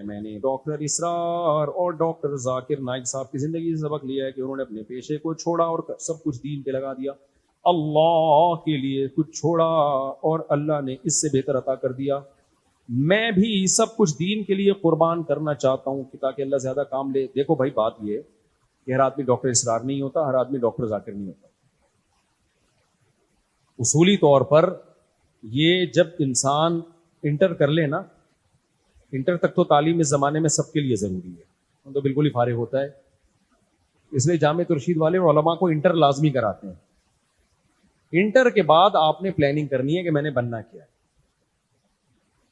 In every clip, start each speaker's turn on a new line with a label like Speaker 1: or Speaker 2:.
Speaker 1: میں نے ڈاکٹر اسرار اور ڈاکٹر ذاکر نائک صاحب کی زندگی سے سبق لیا ہے کہ انہوں نے اپنے پیشے کو چھوڑا اور سب کچھ دین پہ لگا دیا. اللہ کے لیے کچھ چھوڑا اور اللہ نے اس سے بہتر عطا کر دیا. میں بھی سب کچھ دین کے لیے قربان کرنا چاہتا ہوں کہ تاکہ اللہ زیادہ کام لے. دیکھو بھائی بات یہ کہ ہر آدمی ڈاکٹر اسرار نہیں ہوتا, ہر آدمی ڈاکٹر ذاکر نہیں ہوتا. اصولی طور پر یہ جب انسان انٹر کر لے نا, انٹر تک تو تعلیم اس زمانے میں سب کے لیے ضروری ہے, وہ تو بالکل ہی فارغ ہوتا ہے. اس لیے جامعہ ترشید والے علماء کو انٹر لازمی کراتے ہیں. انٹر کے بعد آپ نے پلاننگ کرنی ہے کہ میں نے بننا کیا ہے.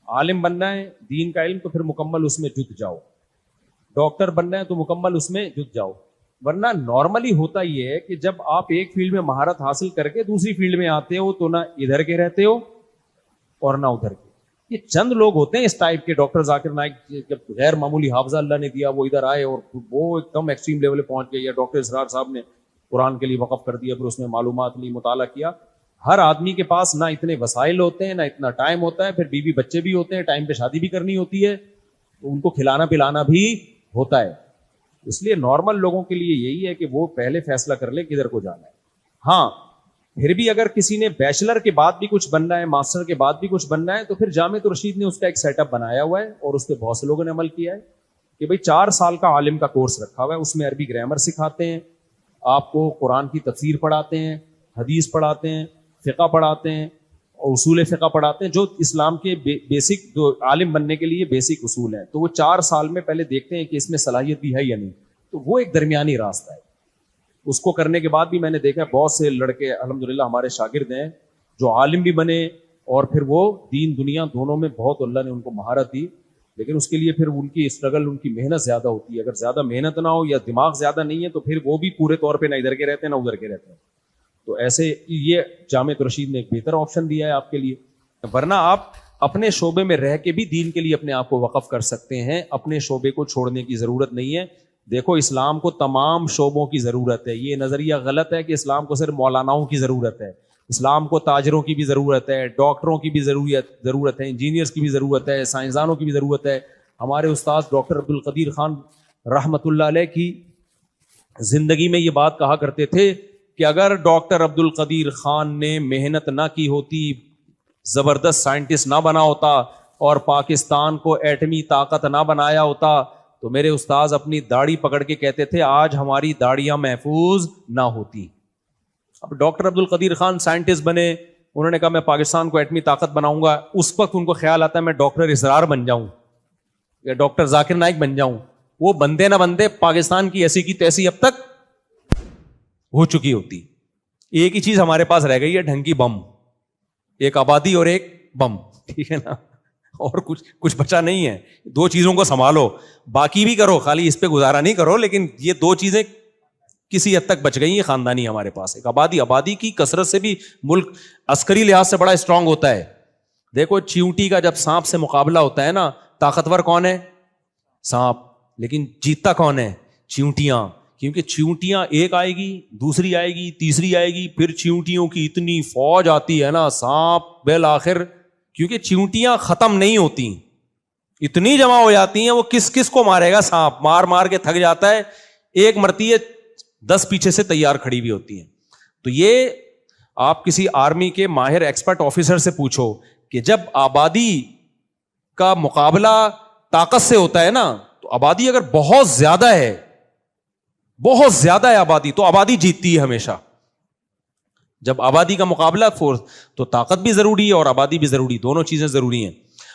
Speaker 1: عالم بننا ہے دین کا علم تو پھر مکمل اس میں جت جاؤ, ڈاکٹر بننا ہے تو مکمل اس میں جت جاؤ. ورنہ نارملی ہوتا یہ ہے کہ جب آپ ایک فیلڈ میں مہارت حاصل کر کے دوسری فیلڈ میں آتے ہو تو نہ ادھر کے رہتے ہو اور نہ ادھر کے. یہ چند لوگ ہوتے ہیں اس ٹائپ کے. ڈاکٹر ذاکر نائک جب غیر معمولی حافظہ اللہ نے دیا, وہ ادھر آئے اور وہ ایک دم ایکسٹریم لیول پہ پہنچ گئے. یا ڈاکٹر اسرار صاحب نے قرآن کے لیے وقف کر دیا, پھر اس میں معلومات لی, مطالعہ کیا. ہر آدمی کے پاس نہ اتنے وسائل ہوتے ہیں, نہ اتنا ٹائم ہوتا ہے. پھر بیوی بچے بھی ہوتے ہیں, ٹائم پہ شادی بھی کرنی ہوتی ہے, تو ان کو کھلانا پلانا بھی ہوتا ہے. اس لیے نارمل لوگوں کے لیے یہی ہے کہ وہ پہلے فیصلہ کر لے کدھر کو جانا ہے. ہاں پھر بھی اگر کسی نے بیچلر کے بعد بھی کچھ بننا ہے, ماسٹر کے بعد بھی کچھ بننا ہے, تو پھر جامعہ ترشید نے اس کا ایک سیٹ اپ بنایا ہوا ہے اور اس پہ بہت سے لوگوں نے عمل کیا ہے کہ بھئی 4 سال کا عالم کا کورس رکھا ہوا ہے. اس میں عربی گرامر سکھاتے ہیں, آپ کو قرآن کی تفسیر پڑھاتے ہیں, حدیث پڑھاتے ہیں, فقہ پڑھاتے ہیں, اور اصول فقہ پڑھاتے ہیں, جو اسلام کے بیسک جو عالم بننے کے لیے بیسک اصول ہیں. تو وہ 4 سال میں پہلے دیکھتے ہیں کہ اس میں صلاحیت بھی ہے یا نہیں. تو وہ ایک درمیانی راستہ ہے. اس کو کرنے کے بعد بھی میں نے دیکھا بہت سے لڑکے الحمدللہ ہمارے شاگرد ہیں جو عالم بھی بنے اور پھر وہ دین دنیا دونوں میں بہت اللہ نے ان کو مہارت دی. لیکن اس کے لیے پھر ان کی اسٹرگل, ان کی محنت زیادہ ہوتی ہے. اگر زیادہ محنت نہ ہو یا دماغ زیادہ نہیں ہے تو پھر وہ بھی پورے طور پہ نہ ادھر کے رہتے ہیں نہ ادھر کے رہتے ہیں. تو ایسے یہ جامعہ ترشید نے ایک بہتر آپشن دیا ہے آپ کے لیے. ورنہ آپ اپنے شعبے میں رہ کے بھی دین کے لیے اپنے آپ کو وقف کر سکتے ہیں, اپنے شعبے کو چھوڑنے کی ضرورت نہیں ہے. دیکھو اسلام کو تمام شعبوں کی ضرورت ہے. یہ نظریہ غلط ہے کہ اسلام کو صرف مولاناؤں کی ضرورت ہے. اسلام کو تاجروں کی بھی ضرورت ہے, ڈاکٹروں کی بھی ضرورت ہے, انجینئرز کی بھی ضرورت ہے, سائنسدانوں کی بھی ضرورت ہے. ہمارے استاد ڈاکٹر عبدالقدیر خان رحمۃ اللہ علیہ کی زندگی میں یہ بات کہا کرتے تھے کہ اگر ڈاکٹر عبدالقدیر خان نے محنت نہ کی ہوتی, زبردست سائنٹسٹ نہ بنا ہوتا اور پاکستان کو ایٹمی طاقت نہ بنایا ہوتا, تو میرے استاذ اپنی داڑھی پکڑ کے کہتے تھے آج ہماری داڑیاں محفوظ نہ ہوتی. اب ڈاکٹر عبدالقدیر خان سائنٹسٹ بنے, انہوں نے کہا میں پاکستان کو ایٹمی طاقت بناؤں گا. اس وقت ان کو خیال آتا ہے میں ڈاکٹر اسرار بن جاؤں یا ڈاکٹر ذاکر نائک بن جاؤں. وہ بندے نہ بندے پاکستان کی ایسی کی تیسی اب تک ہو چکی ہوتی. ایک ہی چیز ہمارے پاس رہ گئی ہے, ڈھنگ کی بم, ایک آبادی اور ایک بم, ٹھیک ہے نا, اور کچھ بچا نہیں ہے. 2 چیزوں کو سنبھالو, باقی بھی کرو, خالی اس پہ گزارا نہیں کرو. لیکن یہ 2 چیزیں کسی حد تک بچ گئی ہیں خاندانی ہمارے پاس. ایک آبادی کی کثرت سے بھی ملک عسکری لحاظ سے بڑا اسٹرانگ ہوتا ہے. دیکھو چیونٹی کا جب سانپ سے مقابلہ ہوتا ہے نا, طاقتور کون ہے؟ سانپ. لیکن جیتتا کون ہے؟ چیونٹیاں. کیونکہ چیونٹیاں ایک آئے گی, دوسری آئے گی, تیسری آئے گی, پھر چیونٹیوں کی اتنی فوج آتی ہے نا, سانپ بالآخر, کیونکہ چیونٹیاں ختم نہیں ہوتی, اتنی جمع ہو جاتی ہیں, وہ کس کو مارے گا سانپ, مار کے تھک جاتا ہے, ایک مرتی ہے 10 پیچھے سے تیار کھڑی ہوئی ہوتی ہیں. تو یہ آپ کسی آرمی کے ماہر ایکسپرٹ آفیسر سے پوچھو کہ جب آبادی کا مقابلہ طاقت سے ہوتا ہے نا, تو آبادی اگر بہت زیادہ ہے آبادی, تو آبادی جیتتی ہے ہمیشہ. جب آبادی کا مقابلہ فورس, تو طاقت بھی ضروری ہے اور آبادی بھی ضروری, دونوں چیزیں ضروری ہیں.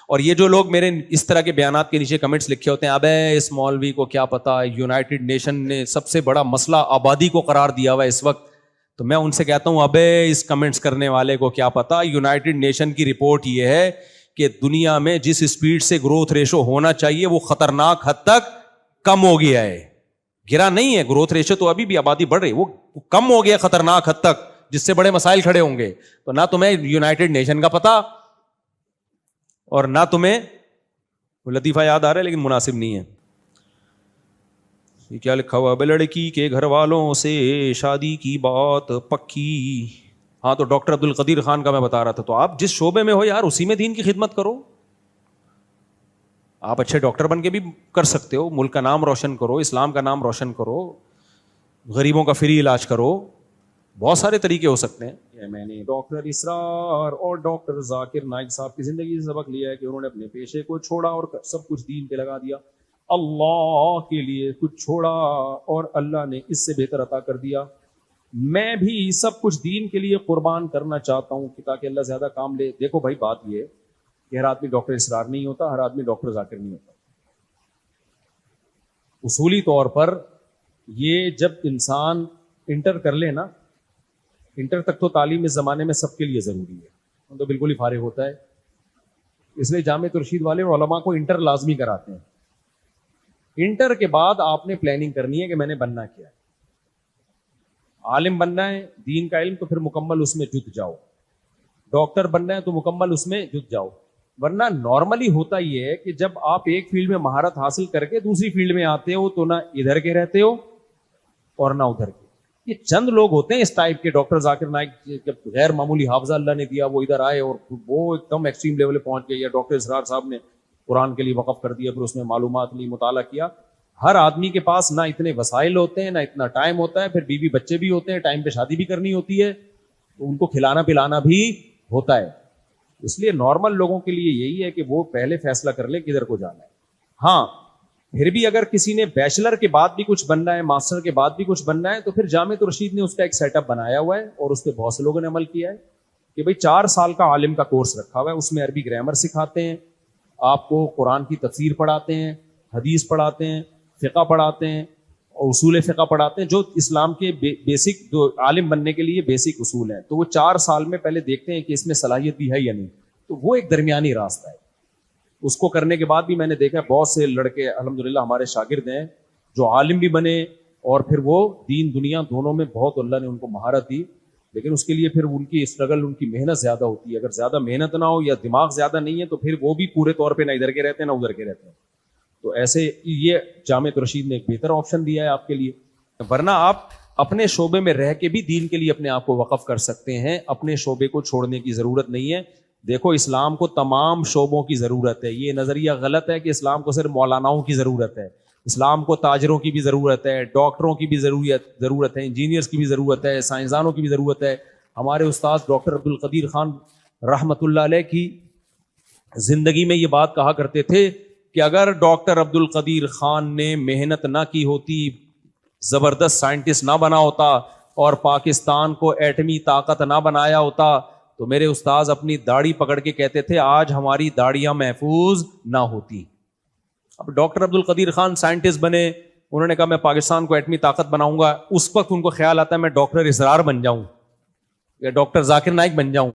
Speaker 1: اور یہ جو لوگ میرے اس طرح کے بیانات کے نیچے کمنٹس لکھے ہوتے ہیں, ابے اس مولوی کو کیا پتا, یونائٹڈ نیشن نے سب سے بڑا مسئلہ آبادی کو قرار دیا ہوا ہے اس وقت, تو میں ان سے کہتا ہوں ابے اس کمنٹس کرنے والے کو کیا پتا, یونائٹڈ نیشن کی رپورٹ یہ ہے کہ دنیا میں جس اسپیڈ سے گروتھ ریشو ہونا چاہیے وہ خطرناک حد تک کم ہو گیا ہے. گرا نہیں ہے گروتھ ریشو, تو ابھی بھی آبادی بڑھ رہی, وہ کم ہو گیا خطرناک حد تک, جس سے بڑے مسائل کھڑے ہوں گے. تو نہ تمہیں یونائٹڈ نیشن کا پتا اور نہ تمہیں وہ لطیفہ یاد آ رہا ہے لیکن مناسب نہیں ہے. یہ کیا لکھا ہوا ہے, لڑکی کے گھر والوں سے شادی کی بات پکی. ہاں تو ڈاکٹر عبدالقدیر خان کا میں بتا رہا تھا. تو آپ جس شعبے میں ہو یار اسی میں دین کی خدمت کرو. آپ اچھے ڈاکٹر بن کے بھی کر سکتے ہو, ملک کا نام روشن کرو, اسلام کا نام روشن کرو, غریبوں کا فری علاج کرو, بہت سارے طریقے ہو سکتے ہیں. میں نے ڈاکٹر اسرار اور ڈاکٹر ذاکر نائک صاحب کی زندگی سے سبق لیا ہے کہ انہوں نے اپنے پیشے کو چھوڑا اور سب کچھ دین پہ لگا دیا, اللہ کے لیے کچھ چھوڑا اور اللہ نے اس سے بہتر عطا کر دیا. میں بھی سب کچھ دین کے لیے قربان کرنا چاہتا ہوں کہ تاکہ اللہ زیادہ کام لے. دیکھو بھائی بات یہ ہے کہ ہر آدمی ڈاکٹر اسرار نہیں ہوتا, ہر آدمی ڈاکٹر ذاکر نہیں ہوتا. اصولی طور پر یہ جب انسان انٹر کر لے نا, انٹر تک تو تعلیم اس زمانے میں سب کے لیے ضروری ہے, تو بالکل ہی فارغ ہوتا ہے. اس لیے جامع ترشید والے علماء کو انٹر لازمی کراتے ہیں. انٹر کے بعد آپ نے پلاننگ کرنی ہے کہ میں نے بننا کیا ہے. عالم بننا ہے دین کا علم تو پھر مکمل اس میں جت جاؤ, ڈاکٹر بننا ہے تو مکمل اس میں جت جاؤ. ورنہ نارملی ہوتا یہ ہے کہ جب آپ ایک فیلڈ میں مہارت حاصل کر کے دوسری فیلڈ میں آتے ہو تو نہ ادھر کے رہتے ہو اور نہ ادھر کے. یہ چند لوگ ہوتے ہیں اس ٹائپ کے, ڈاکٹر ذاکر نائک جب غیر معمولی حافظہ اللہ نے دیا وہ ادھر آئے اور وہ ایک دم ایکسٹریم لیول پہ پہنچ گئے, یا ڈاکٹر اسرار صاحب نے قرآن کے لیے وقف کر دیا, پھر اس میں معلومات لی, مطالعہ کیا. ہر آدمی کے پاس نہ اتنے وسائل ہوتے ہیں, نہ اتنا ٹائم ہوتا ہے, پھر بیوی بچے بھی ہوتے ہیں, ٹائم پہ شادی بھی کرنی ہوتی ہے, تو ان کو کھلانا پلانا بھی ہوتا ہے. اس لیے نارمل لوگوں کے لیے یہی ہے کہ وہ پہلے فیصلہ کر لیں کدھر کو جانا ہے. ہاں پھر بھی اگر کسی نے بیچلر کے بعد بھی کچھ بننا ہے, ماسٹر کے بعد بھی کچھ بننا ہے, تو پھر جامع ترشید نے اس کا ایک سیٹ اپ بنایا ہوا ہے اور اس پہ بہت سے لوگوں نے عمل کیا ہے کہ بھئی 4 سال کا عالم کا کورس رکھا ہوا ہے. اس میں عربی گرامر سکھاتے ہیں, آپ کو قرآن کی تفسیر پڑھاتے ہیں, حدیث پڑھاتے ہیں, فقہ پڑھاتے ہیں, اور اصول فقہ پڑھاتے ہیں, جو اسلام کے بیسک جو عالم بننے کے لیے بیسک اصول ہیں. تو وہ 4 سال میں پہلے دیکھتے ہیں کہ اس میں صلاحیت بھی ہے یا نہیں. تو وہ ایک درمیانی راستہ ہے. اس کو کرنے کے بعد بھی میں نے دیکھا بہت سے لڑکے الحمدللہ ہمارے شاگرد ہیں جو عالم بھی بنے اور پھر وہ دین دنیا دونوں میں بہت اللہ نے ان کو مہارت دی. لیکن اس کے لیے پھر ان کی اسٹرگل, ان کی محنت زیادہ ہوتی ہے. اگر زیادہ محنت نہ ہو یا دماغ زیادہ نہیں ہے تو پھر وہ بھی پورے طور پہ نہ ادھر کے رہتے ہیں نہ ادھر کے رہتے ہیں. تو ایسے یہ جامع ترشید نے ایک بہتر آپشن دیا ہے آپ کے لیے. ورنہ آپ اپنے شعبے میں رہ کے بھی دین کے لیے اپنے آپ کو وقف کر سکتے ہیں, اپنے شعبے کو چھوڑنے کی ضرورت نہیں ہے. دیکھو اسلام کو تمام شعبوں کی ضرورت ہے. یہ نظریہ غلط ہے کہ اسلام کو صرف مولاناؤں کی ضرورت ہے. اسلام کو تاجروں کی بھی ضرورت ہے, ڈاکٹروں کی بھی ضرورت ہے, انجینئرز کی بھی ضرورت ہے, سائنسدانوں کی بھی ضرورت ہے. ہمارے استاد ڈاکٹر عبدالقدیر خان رحمۃ اللہ علیہ کی زندگی میں یہ بات کہا کرتے تھے کہ اگر ڈاکٹر عبدالقدیر خان نے محنت نہ کی ہوتی, زبردست سائنٹسٹ نہ بنا ہوتا اور پاکستان کو ایٹمی طاقت نہ بنایا ہوتا, تو میرے استاذ اپنی داڑھی پکڑ کے کہتے تھے آج ہماری داڑیاں محفوظ نہ ہوتی. اب ڈاکٹر عبدالقدیر خان سائنٹسٹ بنے, انہوں نے کہا میں پاکستان کو ایٹمی طاقت بناؤں گا. اس وقت ان کو خیال آتا ہے میں ڈاکٹر اسرار بن جاؤں یا ڈاکٹر ذاکر نائک بن جاؤں.